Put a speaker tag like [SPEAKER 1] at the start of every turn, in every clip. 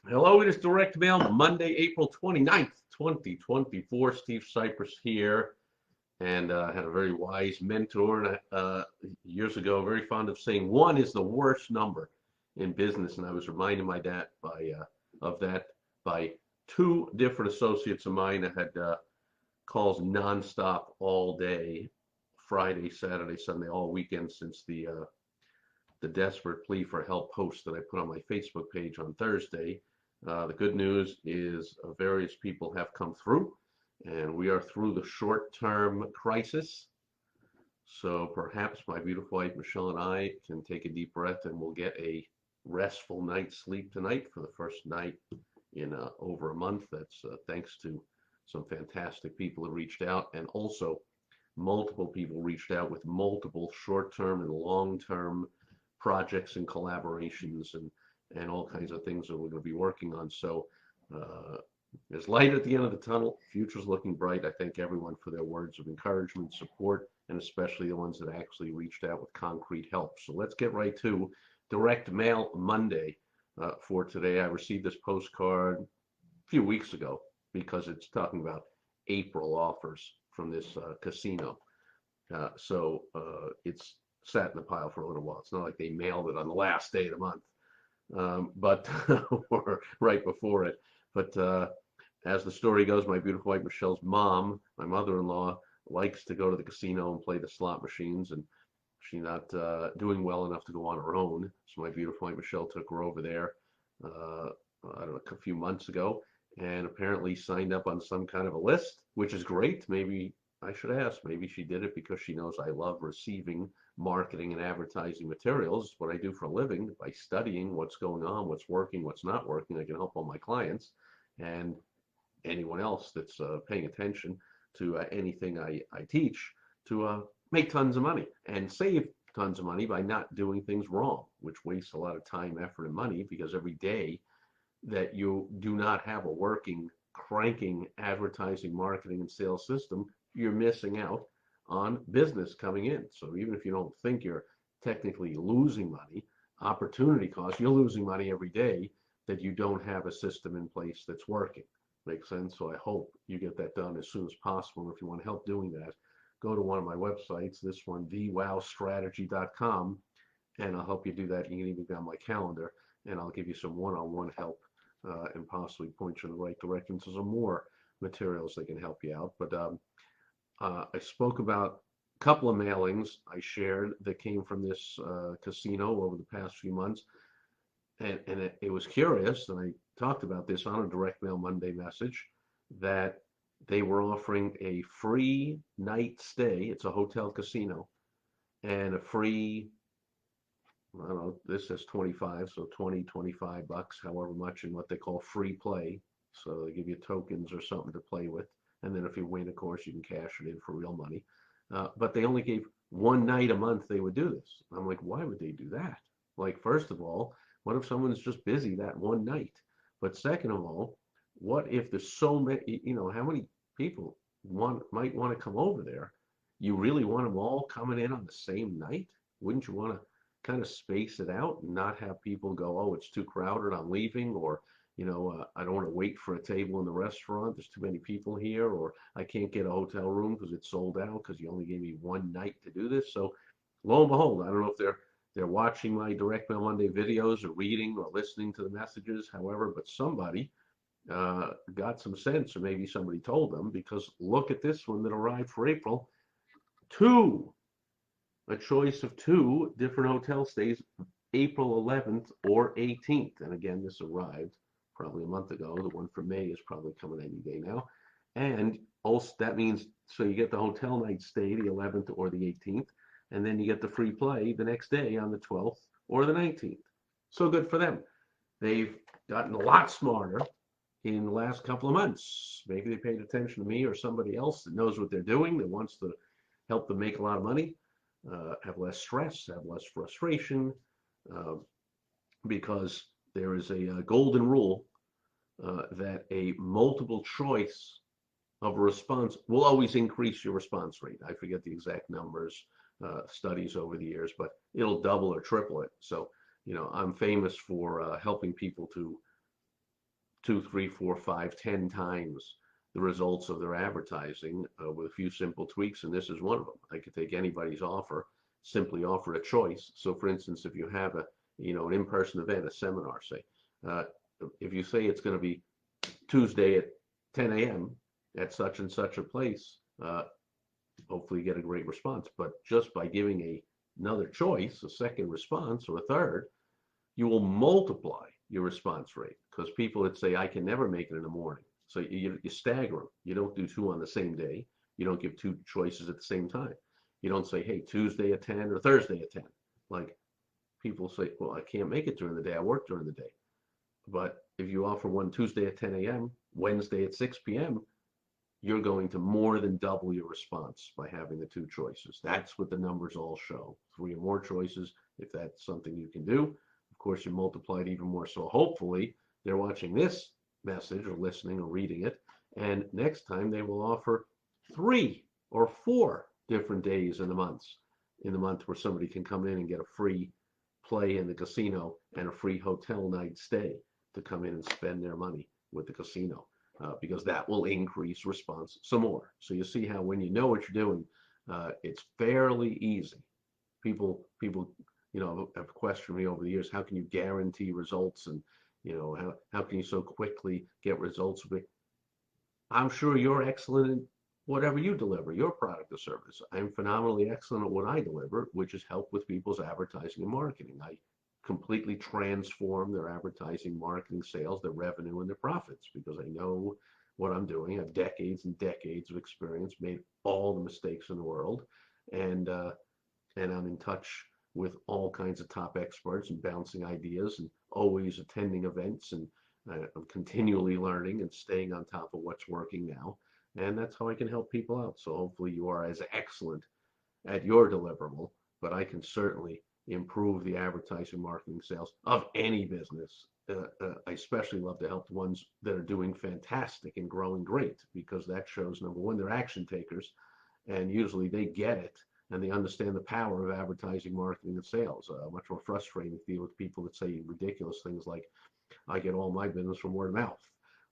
[SPEAKER 1] Hello, it is Direct Mail, Monday, April 29th, 2024. Steve Sipress here, and had a very wise mentor years ago, very fond of saying one is the worst number in business. And I was reminded my dad of that by two different associates of mine that had calls nonstop all day, Friday, Saturday, Sunday, all weekend since the desperate plea for help post that I put on my Facebook page on Thursday. The good news is various people have come through, and we are through the short-term crisis. So perhaps my beautiful wife Michelle and I can take a deep breath, and we'll get a restful night's sleep tonight for the first night in over a month. That's thanks to some fantastic people who reached out, and also multiple people reached out with multiple short-term and long-term projects and collaborations and all kinds of things that we're going to be working on. So uh, there's light at the end of the tunnel. Future's looking bright. I thank everyone for their words of encouragement, support, and especially the ones that actually reached out with concrete help. So let's get right to Direct Mail Monday for today. I received this postcard a few weeks ago because it's talking about April offers from this casino. It's sat in the pile for a little while. It's not like they mailed it on the last day of the month, but or right before it. But as the story goes, my beautiful wife Michelle's mom, my mother-in-law, likes to go to the casino and play the slot machines, and she's not doing well enough to go on her own. So my beautiful wife Michelle took her over there. Uh, I don't know, a few months ago, and apparently signed up on some kind of a list, which is great. Maybe I should ask. Maybe she did it because she knows I love receiving marketing and advertising materials. It's what I do for a living. By studying what's going on, what's working, what's not working, I can help all my clients and anyone else that's paying attention to anything I teach to make tons of money and save tons of money by not doing things wrong, which wastes a lot of time, effort, and money because every day that you do not have a working, cranking advertising, marketing, and sales system, you're missing out on business coming in. So even if you don't think you're technically losing money, opportunity cost, you're losing money every day that you don't have a system in place that's working. Makes sense? So I hope you get that done as soon as possible. And if you want help doing that, go to one of my websites, this one, thewowstrategy.com, and I'll help you do that. You can even be on my calendar, and I'll give you some one-on-one help and possibly point you in the right direction to some more materials that can help you out. But I spoke about a couple of mailings I shared that came from this casino over the past few months. And it was curious, and I talked about this on a Direct Mail Monday message, that they were offering a free night stay. It's a hotel casino, and a free, I don't know, this says 25, so 20, $25, however much, in what they call free play. So they give you tokens or something to play with. And then if you win, of course, you can cash it in for real money. But they only gave one night a month they would do this. I'm like, why would they do that? Like, first of all, what if someone's just busy that one night? But second of all, what if there's so many, how many people might want to come over there? You really want them all coming in on the same night? Wouldn't you want to kind of space it out and not have people go, oh, it's too crowded, I'm leaving, or I don't want to wait for a table in the restaurant. There's too many people here, or I can't get a hotel room because it's sold out because you only gave me one night to do this. So, lo and behold, I don't know if they're watching my Direct Mail Monday videos or reading or listening to the messages, however, but somebody got some sense, or maybe somebody told them, because look at this one that arrived for April. Two, a choice of two different hotel stays, April 11th or 18th. And again, this arrived probably a month ago. The one for May is probably coming any day now. And also that means, so you get the hotel night stay, the 11th or the 18th, and then you get the free play the next day on the 12th or the 19th. So good for them. They've gotten a lot smarter in the last couple of months. Maybe they paid attention to me or somebody else that knows what they're doing, that wants to help them make a lot of money, have less stress, have less frustration, uh, because there is a golden rule that a multiple choice of a response will always increase your response rate. I forget the exact numbers, studies over the years, but it'll double or triple it. So, I'm famous for helping people to 2, 3, 4, 5, 10 times the results of their advertising with a few simple tweaks, and this is one of them. I could take anybody's offer, simply offer a choice. So, for instance, if you have an in-person event, a seminar, say, uh, if you say it's going to be Tuesday at 10 a.m. at such and such a place, hopefully you get a great response. But just by giving another choice, a second response or a third, you will multiply your response rate, because people that say, I can never make it in the morning. So you stagger them. You don't do two on the same day. You don't give two choices at the same time. You don't say, hey, Tuesday at 10 or Thursday at 10. Like, people say, well, I can't make it during the day. I work during the day. But if you offer one Tuesday at 10 a.m., Wednesday at 6 p.m., you're going to more than double your response by having the two choices. That's what the numbers all show. 3 or more choices, if that's something you can do. Of course, you multiply it even more. So hopefully they're watching this message or listening or reading it, and next time they will offer 3 or 4 different days in the month where somebody can come in and get a free play in the casino and a free hotel night stay to come in and spend their money with the casino, because that will increase response some more. So you see how when you know what you're doing, it's fairly easy. People have questioned me over the years, how can you guarantee results, and how can you so quickly get results? I'm sure you're excellent in whatever you deliver, your product or service. I'm phenomenally excellent at what I deliver, which is help with people's advertising and marketing. I completely transform their advertising, marketing, sales, their revenue, and their profits, because I know what I'm doing. I have decades and decades of experience, made all the mistakes in the world, and I'm in touch with all kinds of top experts and bouncing ideas, and always attending events, and I'm continually learning and staying on top of what's working now. And that's how I can help people out. So hopefully you are as excellent at your deliverable, but I can certainly improve the advertising, marketing, sales of any business. I especially love to help the ones that are doing fantastic and growing great, because that shows, number one, they're action takers, and usually they get it and they understand the power of advertising, marketing, and sales. Much more frustrating to deal with people that say ridiculous things like, I get all my business from word of mouth,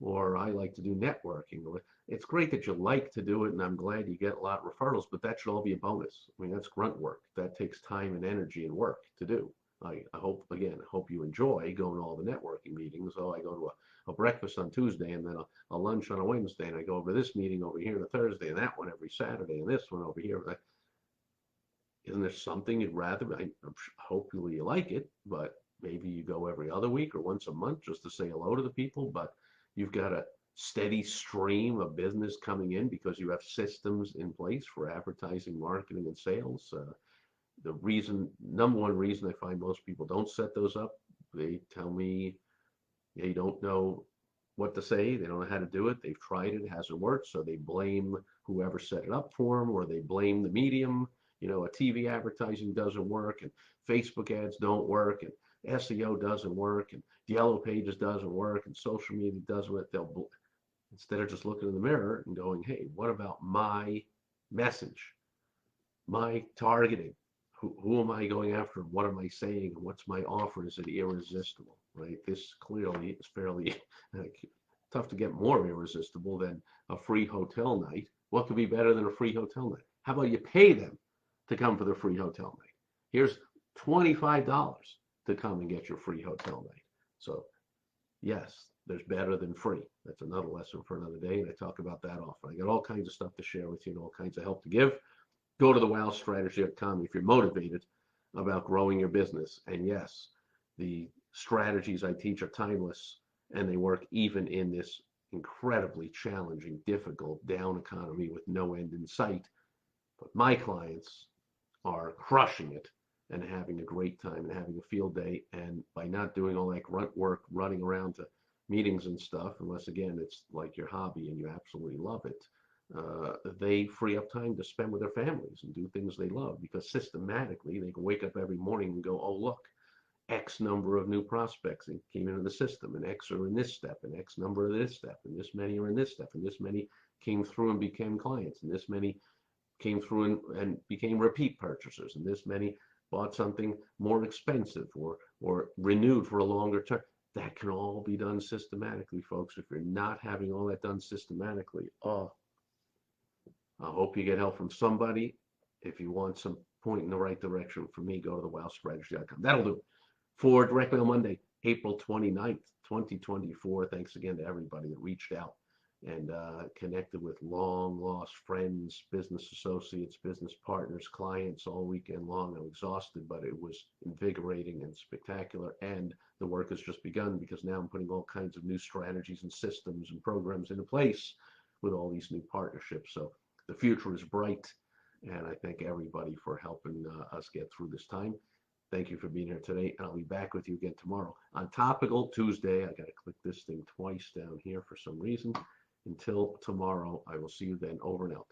[SPEAKER 1] or I like to do networking. It's great that you like to do it, and I'm glad you get a lot of referrals, but that should all be a bonus. I mean, that's grunt work. That takes time and energy and work to do. I hope you enjoy going to all the networking meetings. Oh, I go to a breakfast on Tuesday, and then a lunch on a Wednesday, and I go over this meeting over here on a Thursday, and that one every Saturday, and this one over here. Isn't there something you'd rather? Hopefully you like it, but maybe you go every other week or once a month just to say hello to the people. But you've got a steady stream of business coming in because you have systems in place for advertising, marketing, and sales. Number one reason I find most people don't set those up, they tell me they don't know what to say. They don't know how to do it. They've tried it, it hasn't worked. So they blame whoever set it up for them, or they blame the medium. A TV advertising doesn't work, and Facebook ads don't work, and SEO doesn't work, and Yellow Pages doesn't work, and social media doesn't work. Instead of just looking in the mirror and going, hey, what about my message, my targeting? Who am I going after? What am I saying? And what's my offer? Is it irresistible, right? This clearly is fairly tough to get more irresistible than a free hotel night. What could be better than a free hotel night? How about you pay them to come for the free hotel night? Here's $25 to come and get your free hotel night. So yes, there's better than free. That's another lesson for another day, and I talk about that often. I got all kinds of stuff to share with you and all kinds of help to give. Go to thewowstrategy.com if you're motivated about growing your business. And yes, the strategies I teach are timeless, and they work even in this incredibly challenging, difficult, down economy with no end in sight. But my clients are crushing it and having a great time and having a field day. And by not doing all that grunt work, running around to meetings and stuff, unless again it's like your hobby and you absolutely love it, they free up time to spend with their families and do things they love, because systematically they can wake up every morning and go, oh look, X number of new prospects that came into the system, and X are in this step, and X number of this step, and this many are in this step, and this many came through and became clients, and this many came through and became repeat purchasers, and this many bought something more expensive or renewed for a longer term. that can all be done systematically, folks. If you're not having all that done systematically, oh, I hope you get help from somebody. If you want some point in the right direction from me, go to thewellstrategy.com. That'll do for Direct Mail Monday, April 29th, 2024. Thanks again to everybody that reached out and connected with long lost friends, business associates, business partners, clients all weekend long. I'm exhausted, but it was invigorating and spectacular. And the work has just begun, because now I'm putting all kinds of new strategies and systems and programs into place with all these new partnerships. So the future is bright, and I thank everybody for helping us get through this time. Thank you for being here today, and I'll be back with you again tomorrow on Topical Tuesday. I got to click this thing twice down here for some reason. Until tomorrow, I will see you then. Over and out.